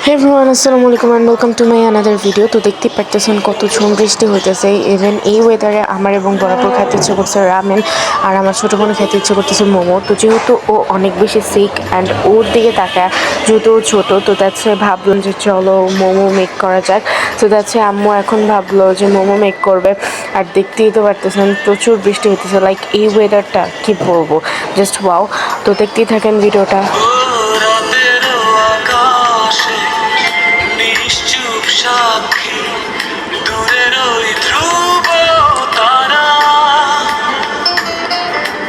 হে everyone, আসসালামু আলাইকুম and welcome to my another video. তো দেখতে পারতেছেন কত ঝুম বৃষ্টি হইতেছে। ইভেন এই ওয়েদারে আমার এবং বরাবর খেতে ইচ্ছে করছে রামেন, আর আমার ছোটো বোন খেতে ইচ্ছে করতেছে মোমো। তো যেহেতু ও অনেক বেশি সিক অ্যান্ড ওর দিকে তাকায়, যেহেতু ও ছোটো, তো তাচ্ছে ভাবলাম যে চলো মোমো মেক করা যাক। তো তাচ্ছে আম্মু এখন ভাবলো যে মোমো মেক করবে। আর দেখতেই তো পারতেছেন প্রচুর বৃষ্টি হইতেছে, লাইক এই ওয়েদারটা কি বলবো, জাস্ট ওয়াও। তো দেখতেই থাকেন ভিডিওটা। সাক্ষী দূরের ওই ধ্রুব তারা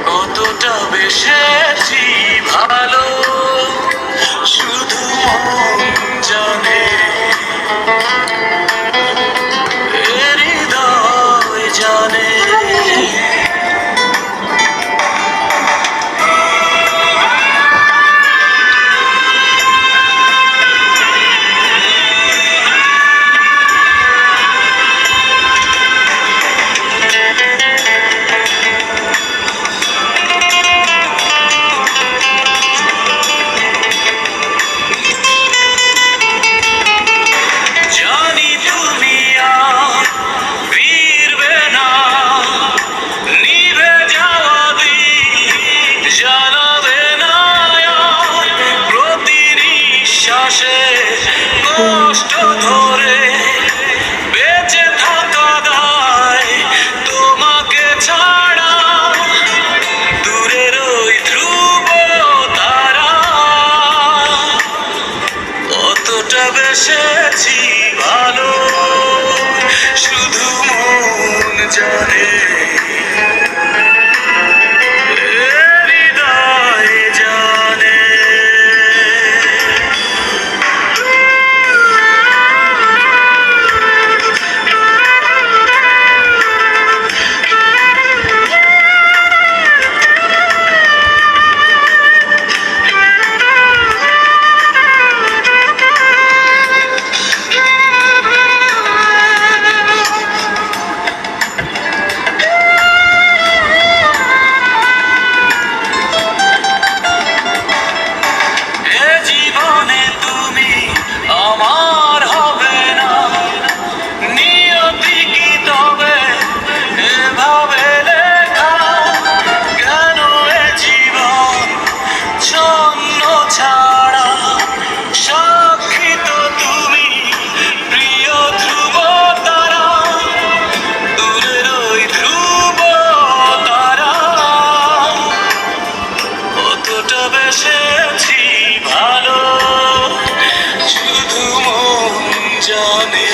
কতটা বেসেছি ভালো শুধু মন জানে, হৃদয় জানে। কষ্ট ধরে বেঁচে থাকা দায় তোমাকে ছাড়া, দূরের ওই ধ্রুব তারা কতটা বেসেছি ভালো শুধু মন জানে, হৃদয় জানে। বেসেছি ভালো শুধু মন জানে।